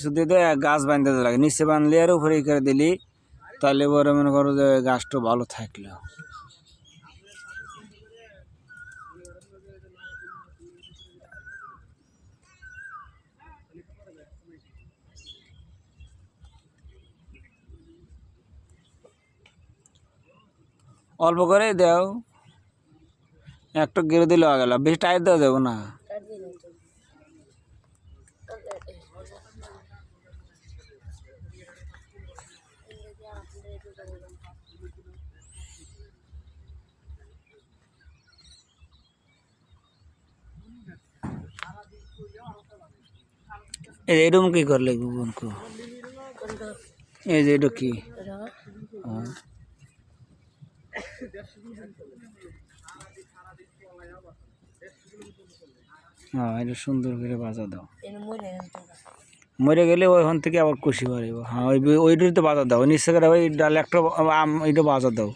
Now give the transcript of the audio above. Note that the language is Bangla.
কিছু দিয়ে গাছ বাঁধতে লাগে, নিচে বাঁধলে আর উপরে করে দিলি তাহলে বড় মনে করো যে গাছটা ভালো থাকলো। অল্প করে দাও, একটা গেড়ে দিলে হয়ে গেল, বেশি টাইট দেওয়া যাবো না। এরকম কি করলে বোনকু, এই যে এটা কি? হ্যাঁ, এটা সুন্দর করে বাজা দাও, মরে গেলে ওইখান থেকে আবার কুশি পারিব। হ্যাঁ, ওইটাই তো বাজা দাও, নিচে করে ওই ডাল একটা এইটা বাজা দাও।